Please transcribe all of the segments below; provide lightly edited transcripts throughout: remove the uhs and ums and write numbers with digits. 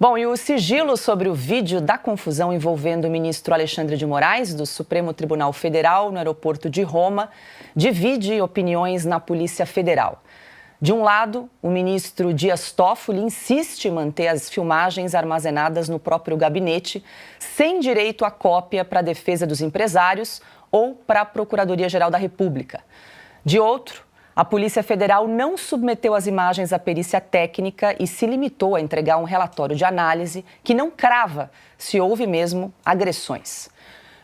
Bom, e o sigilo sobre o vídeo da confusão envolvendo o ministro Alexandre de Moraes, do Supremo Tribunal Federal, no aeroporto de Roma, divide opiniões na Polícia Federal. De um lado, o ministro Dias Toffoli insiste em manter as filmagens armazenadas no próprio gabinete, sem direito à cópia para a defesa dos empresários ou para a Procuradoria-Geral da República. De outro, a Polícia Federal não submeteu as imagens à perícia técnica e se limitou a entregar um relatório de análise que não crava se houve mesmo agressões.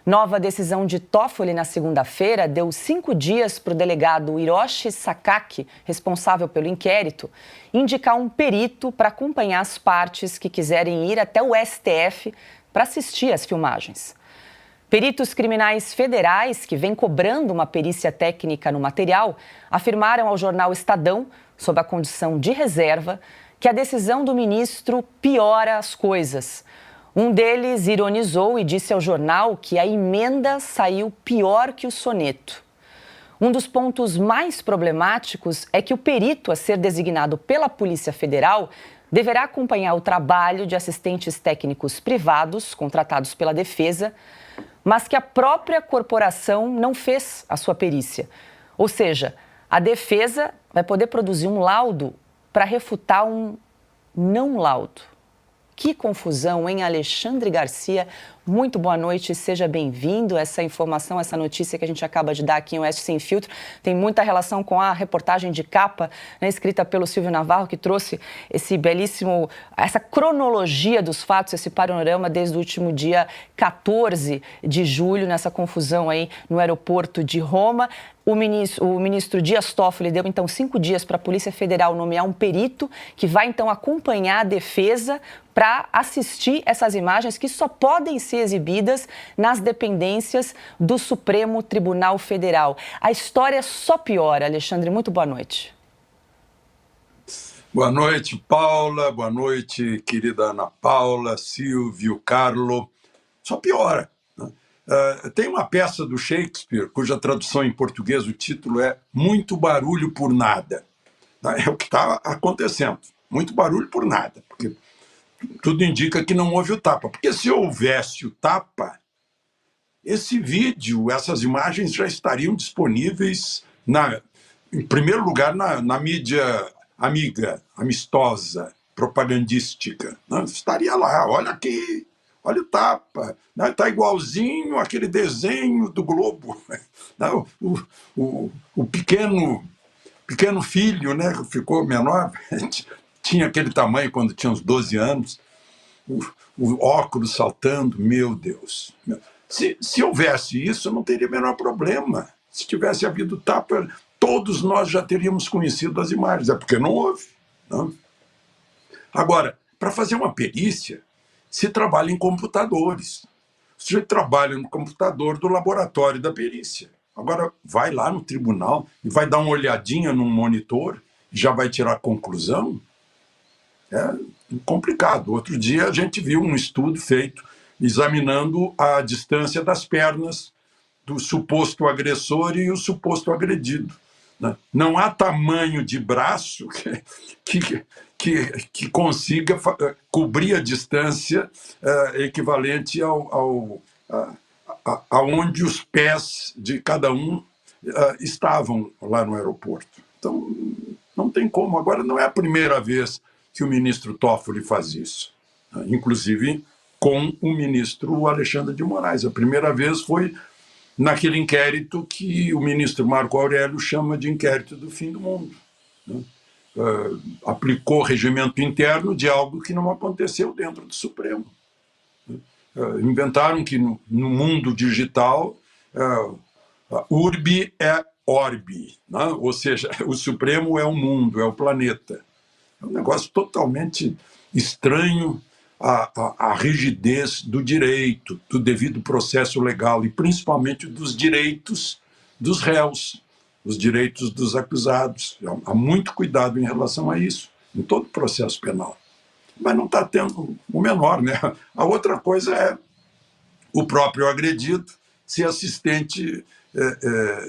Nova decisão de Toffoli na segunda-feira deu 5 dias para o delegado Hiroshi Sakaki, responsável pelo inquérito, indicar um perito para acompanhar as partes que quiserem ir até o STF para assistir às filmagens. Peritos criminais federais, que vêm cobrando uma perícia técnica no material, afirmaram ao jornal Estadão, sob a condição de reserva, que a decisão do ministro piora as coisas. Um deles ironizou e disse ao jornal que a emenda saiu pior que o soneto. Um dos pontos mais problemáticos é que o perito a ser designado pela Polícia Federal deverá acompanhar o trabalho de assistentes técnicos privados contratados pela defesa, mas que a própria corporação não fez a sua perícia. Ou seja, a defesa vai poder produzir um laudo para refutar um não laudo. Que confusão, hein, Alexandre Garcia? Muito boa noite, seja bem-vindo. Essa informação, essa notícia que a gente acaba de dar aqui em Oeste Sem Filtro tem muita relação com a reportagem de capa, né, escrita pelo Silvio Navarro, que trouxe essa cronologia dos fatos, esse panorama desde o último dia 14 de julho, nessa confusão aí no aeroporto de Roma. O ministro Dias Toffoli deu, então, 5 dias para a Polícia Federal nomear um perito que vai, então, acompanhar a defesa para assistir essas imagens que só podem ser exibidas nas dependências do Supremo Tribunal Federal. A história só piora. Alexandre, muito boa noite. Boa noite, Paula. Boa noite, querida Ana Paula, Silvio, Carlo. Só piora. Tem uma peça do Shakespeare, cuja tradução em português, o título é Muito Barulho por Nada. É o que está acontecendo. Muito barulho por nada, porque tudo indica que não houve o tapa. Porque se houvesse o tapa, esse vídeo, essas imagens já estariam disponíveis, em primeiro lugar, na mídia amiga, amistosa, propagandística. Estaria lá, olha aqui. Olha o tapa, está igualzinho aquele desenho do Globo. O pequeno filho, né, ficou menor, tinha aquele tamanho quando tinha uns 12 anos, o óculos saltando, meu Deus. Se houvesse isso, não teria o menor problema. Se tivesse havido tapa, todos nós já teríamos conhecido as imagens, é porque não houve. Não? Agora, para fazer uma perícia, se trabalha em computadores. O sujeito trabalha no computador do laboratório da perícia. Agora, vai lá no tribunal e vai dar uma olhadinha num monitor e já vai tirar a conclusão? É complicado. Outro dia a gente viu um estudo feito examinando a distância das pernas do suposto agressor e o suposto agredido. Não há tamanho de braço que consiga cobrir a distância equivalente aonde os pés de cada um estavam lá no aeroporto. Então, não tem como. Agora, não é a primeira vez que o ministro Toffoli faz isso, inclusive com o ministro Alexandre de Moraes. A primeira vez foi naquele inquérito que o ministro Marco Aurélio chama de inquérito do fim do mundo. Aplicou regimento interno de algo que não aconteceu dentro do Supremo. Inventaram que no mundo digital, urbi é orbi, né? Ou seja, o Supremo é o mundo, é o planeta. É um negócio totalmente estranho à rigidez do direito, do devido processo legal e principalmente dos direitos dos réus, os direitos dos acusados. Há muito cuidado em relação a isso, em todo processo penal. Mas não está tendo o menor, né? A outra coisa é o próprio agredido ser assistente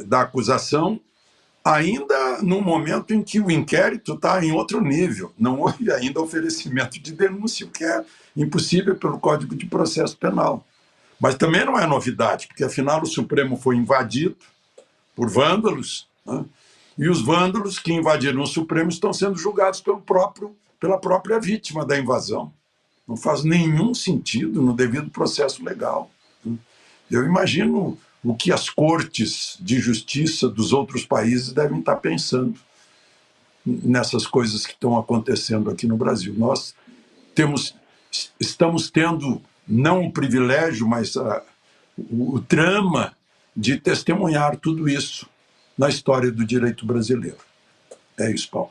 da acusação ainda no momento em que o inquérito está em outro nível. Não houve ainda oferecimento de denúncia, o que é impossível pelo Código de Processo Penal. Mas também não é novidade, porque afinal o Supremo foi invadido por vândalos, né? E os vândalos que invadiram o Supremo estão sendo julgados pela própria vítima da invasão. Não faz nenhum sentido no devido processo legal. Eu imagino o que as cortes de justiça dos outros países devem estar pensando nessas coisas que estão acontecendo aqui no Brasil. Nós estamos tendo, não o privilégio, mas o drama de testemunhar tudo isso na história do direito brasileiro. É isso, Paula.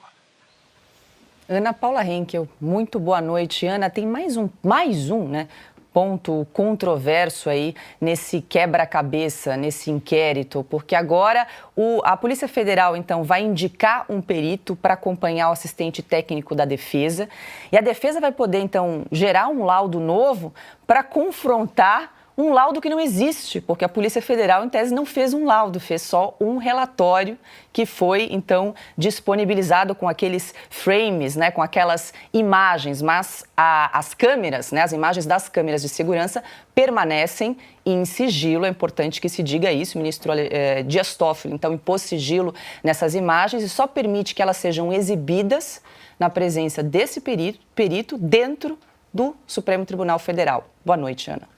Ana Paula Henkel, muito boa noite. Ana, tem mais um, né, ponto controverso aí nesse quebra-cabeça, nesse inquérito, porque agora a Polícia Federal, então, vai indicar um perito para acompanhar o assistente técnico da defesa, e a defesa vai poder, então, gerar um laudo novo para confrontar um laudo que não existe, porque a Polícia Federal, em tese, não fez um laudo, fez só um relatório que foi, então, disponibilizado com aqueles frames, né, com aquelas imagens, mas as câmeras, né, as imagens das câmeras de segurança permanecem em sigilo. É importante que se diga isso. O ministro Dias Toffoli, então, impôs sigilo nessas imagens e só permite que elas sejam exibidas na presença desse perito dentro do Supremo Tribunal Federal. Boa noite, Ana.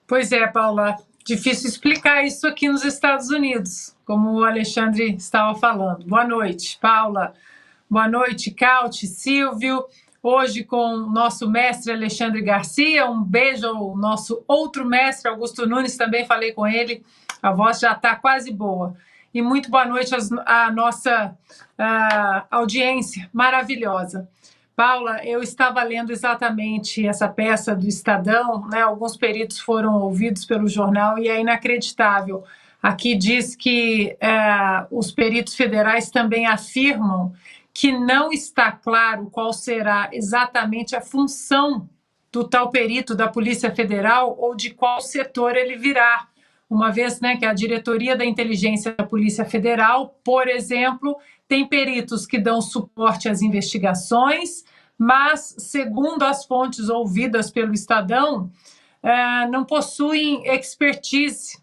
Pois é, Paula, difícil explicar isso aqui nos Estados Unidos, como o Alexandre estava falando. Boa noite, Paula. Boa noite, Cauti, Silvio. Hoje com o nosso mestre Alexandre Garcia. Um beijo ao nosso outro mestre, Augusto Nunes, também falei com ele. A voz já está quase boa. E muito boa noite à nossa audiência maravilhosa. Paula, eu estava lendo exatamente essa peça do Estadão, né? Alguns peritos foram ouvidos pelo jornal e é inacreditável. Aqui diz que os peritos federais também afirmam que não está claro qual será exatamente a função do tal perito da Polícia Federal ou de qual setor ele virá. Uma vez, né, que a diretoria da inteligência da Polícia Federal, por exemplo, tem peritos que dão suporte às investigações, mas, segundo as fontes ouvidas pelo Estadão, não possuem expertise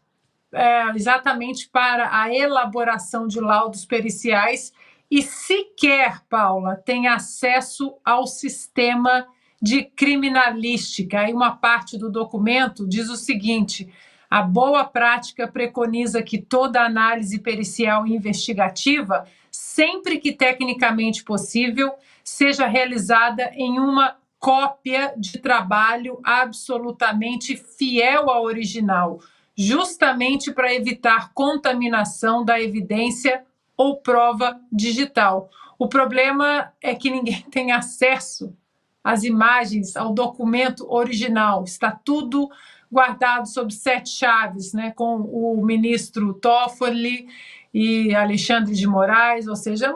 exatamente para a elaboração de laudos periciais e sequer, Paula, tem acesso ao sistema de criminalística. Aí uma parte do documento diz o seguinte: a boa prática preconiza que toda análise pericial e investigativa, sempre que tecnicamente possível, seja realizada em uma cópia de trabalho absolutamente fiel ao original, justamente para evitar contaminação da evidência ou prova digital. O problema é que ninguém tem acesso às imagens, ao documento original. Está tudo guardado sob 7 chaves, né, com o ministro Toffoli e Alexandre de Moraes, ou seja,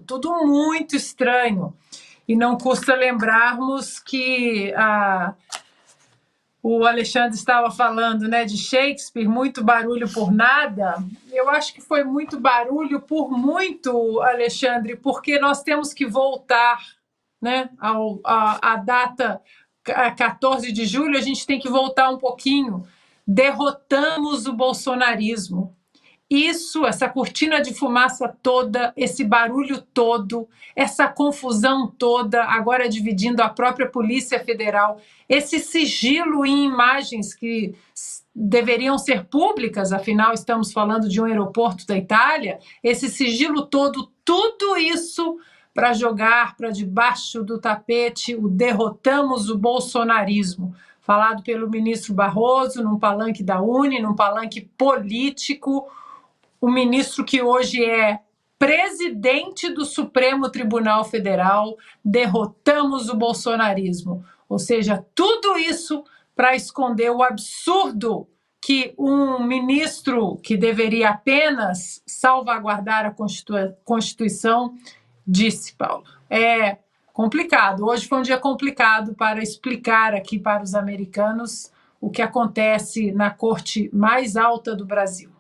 tudo muito estranho. E não custa lembrarmos que o Alexandre estava falando, né, de Shakespeare, muito barulho por nada. Eu acho que foi muito barulho por muito, Alexandre, porque nós temos que voltar, né, à data 14 de julho, a gente tem que voltar um pouquinho. Derrotamos o bolsonarismo. Isso, essa cortina de fumaça toda, esse barulho todo, essa confusão toda, agora dividindo a própria Polícia Federal, esse sigilo em imagens que deveriam ser públicas, afinal estamos falando de um aeroporto da Itália, esse sigilo todo, tudo isso para jogar para debaixo do tapete o derrotamos o bolsonarismo, falado pelo ministro Barroso num palanque da UNE, num palanque político, o ministro que hoje é presidente do Supremo Tribunal Federal, derrotamos o bolsonarismo. Ou seja, tudo isso para esconder o absurdo que um ministro que deveria apenas salvaguardar a Constituição disse, Paulo. É complicado. Hoje foi um dia complicado para explicar aqui para os americanos o que acontece na corte mais alta do Brasil.